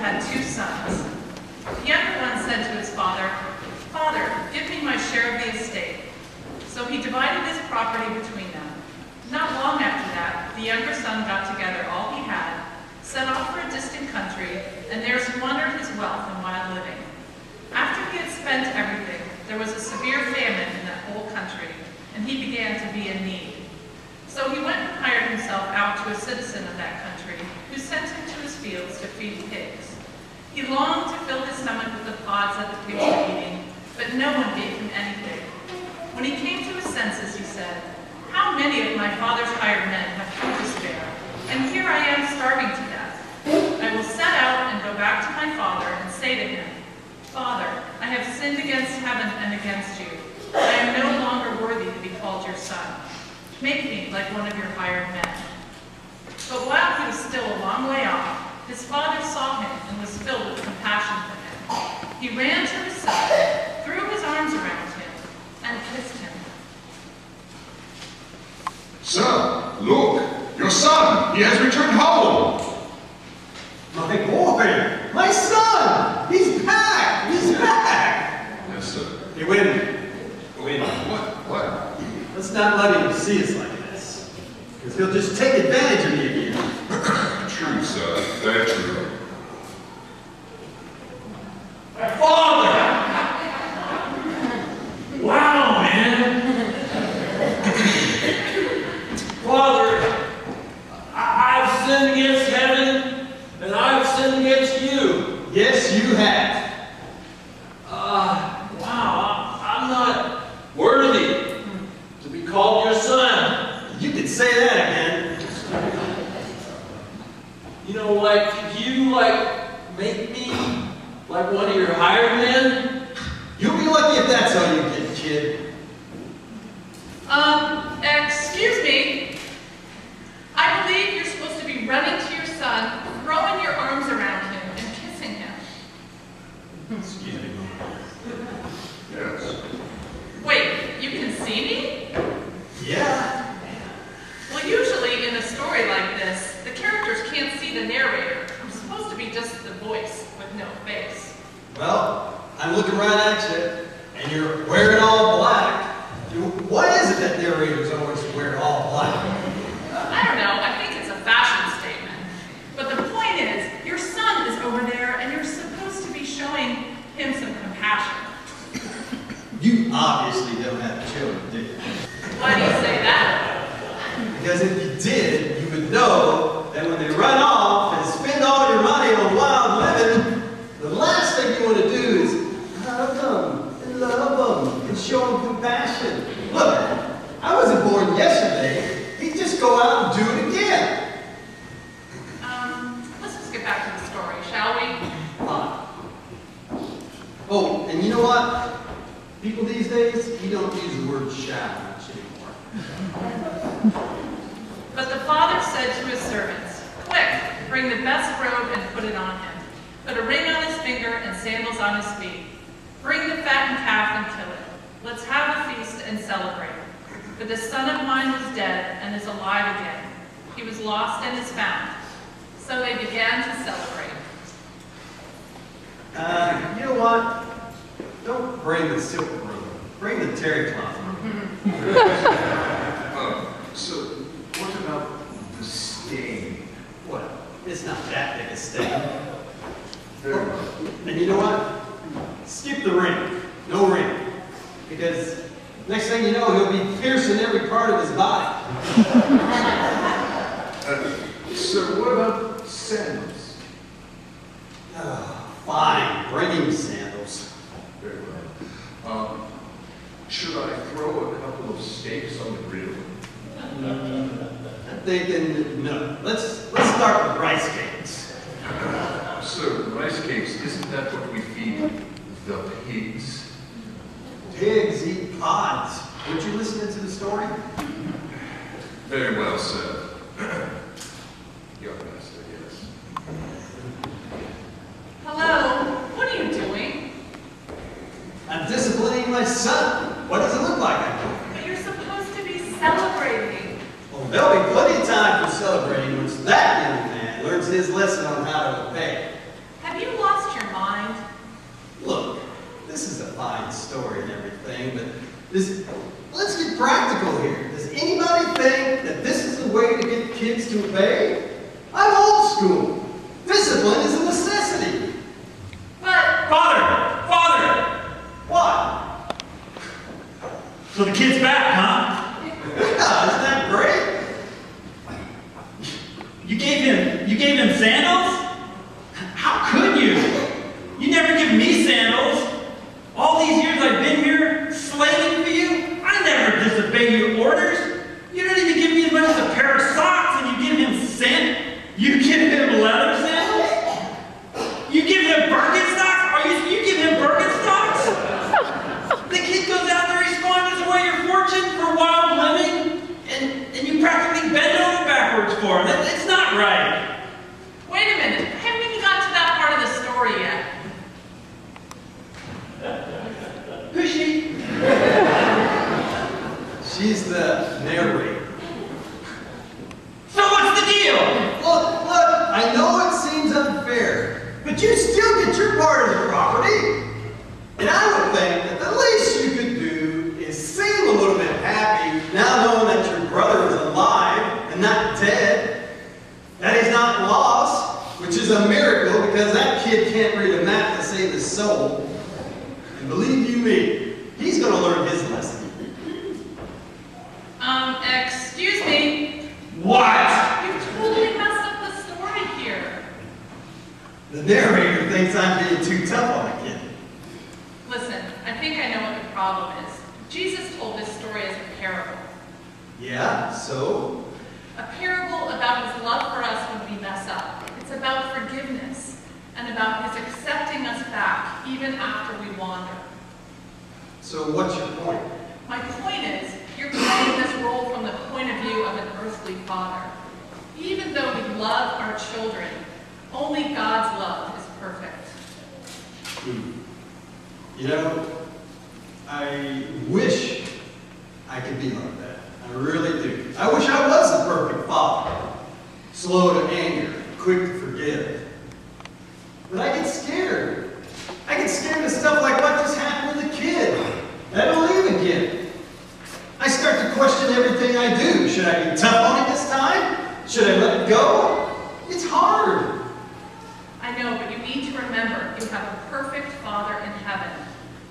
had 2 sons. The younger one said to his father, "Father, give me my share of the estate." So he divided his property between them. Not long after that, the younger son got together all he had, set off for a distant country, and there squandered his wealth in wild living. After he had spent everything, there was a severe famine in that whole country, and he began to be in need. So he went and hired himself out to a citizen of that country, who sent him to his fields to feed pigs. He longed to fill his stomach with the pods that the pigs were eating, but no one gave him anything. When he came to his senses, he said, "How many of my father's hired men have food to spare, and here I am starving to death. I will set out and go back to my father and say to him, 'Father, I have sinned against heaven and against you. I am no longer worthy to be called your son. Make me like one of your hired men.' But while he was still a long way off, his father saw him and was filled with compassion for him. He ran to his son, threw his arms around him, and kissed him. 'Sir, look, your son, he has returned home.' "My boy, my son, he's back, he's back." "Yes, sir." Hey, wait a minute. What? Let's not let him see us like this, because he'll just take advantage of me again. True, sir, very true. Father! Wow, man! Father, I've sinned against heaven, and I've sinned against you. Yes, you have. Wow, I'm not worthy to be called your son. You can say that again. You know, could you, make me like one of your hired men? You'll be lucky if that's all you get, kid. Excuse me. I believe you're supposed to be running to your son, throwing your arms around him, and kissing him. Excuse me. Yes. Wait, you can see me? Yeah. Well, usually in a story like this, the characters can't see the narrator. I'm supposed to be just the voice with no face. Well, I'm looking right at you, and you're wearing all black. Why is it that narrators always wear all black? I don't know, I think it's a fashion statement. But the point is, your son is over there, and you're supposed to be showing him some compassion. You obviously don't have children, do you? Why do you say that? Because if you did, you would know that when they run off and spend all your money on wild living, the last thing you want to do is hug them and love them and show them compassion. Look, I wasn't born yesterday. He'd just go out and do it again. Let's just get back to the story, shall we? Fine. Oh, and you know what? People these days, you don't use the word shall much anymore. But the father said to his servants, "Quick, bring the best robe and put it on him. Put a ring on his finger and sandals on his feet. Bring the fattened calf and kill it. Let's have a feast and celebrate. For this son of mine was dead and is alive again. He was lost and is found." So they began to celebrate. You know what? Don't bring the silk robe. Bring the terry cloth. So, what about the stain? What? It's not that big a stain. Very well. And you know what? Skip the ring. No ring. Because next thing you know, he'll be piercing every part of his body. So, what about sandals? Fine. Bring him sandals. Very well. Should I throw a couple of steaks on the grill? I'm thinking, no. Let's start with rice cakes. So, rice cakes, isn't that what we feed the pigs? Pigs eat pods. Weren't you listening to the story? Very well said. Young master, yes. Hello, what are you doing? I'm disciplining my son. What does it look like I'm doing? But you're supposed to be celebrating. Well, there'll be plenty of time for celebrating once that young man learns his lesson on how to obey. Have let's get practical here. Does anybody think that this is the way to get kids to obey? I'm old school. Discipline is a necessity. But Father! What? So the kid's back, huh? Yeah, isn't that great? You gave him sandals? How could you? You never give me sandals. All these years I've been here slaving for you, I never disobey your orders. You don't even give me as much as a pair of socks, and you give him You give him leather sandals? You give him Birkenstocks? You give him Birkenstocks? The kid goes out there, he squanders away your fortune for wild living, and you practically bend over backwards for him. It's not right. wait a minute. I haven't even got to that part of the story yet. Who's she? She's the narrator. So what's the deal? Look, I know it seems unfair, but you still get your part of the property. And I would think that the least you could do is seem a little bit happy now knowing that your brother is alive and not dead, that he's not lost, which is a miracle because that kid can't read a map to save his soul. And believe you me, he's going to learn his lesson. Excuse me. What? You've totally messed up the story here. The narrator thinks I'm being too tough on the kid. Listen, I think I know what the problem is. Jesus told this story as a parable. Yeah, so? A parable about his love for us when we mess up. It's about forgiveness and about his accepting us back even after we wander. So what's your point? My point is, you're playing this role from the point of view of an earthly father. Even though we love our children, only God's love is perfect. You know, I wish I could be like that. I really do. I wish I was the perfect father. Slow to anger, quick to forgive. But I get scared. I get scared of stuff like what just happened to the kid. That'll leave again. I start to question everything I do. Should I be tough on it this time? Should I let it go? It's hard. I know, but you need to remember you have a perfect Father in heaven,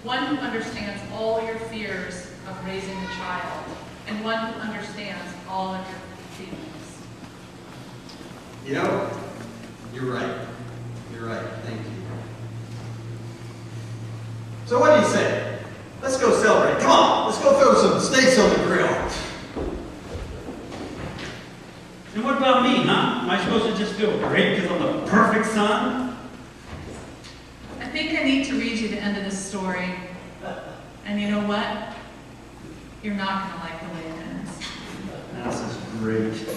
one who understands all your fears of raising a child, and one who understands all of your feelings. You know, you're right. You're right. Thank you. So what do you say? Let's go celebrate. Come on, let's go throw some steaks on the grill. And what about me, huh? Am I supposed to just feel great because I'm the perfect son? I think I need to read you the end of this story. And you know what? You're not going to like the way it ends. This is great.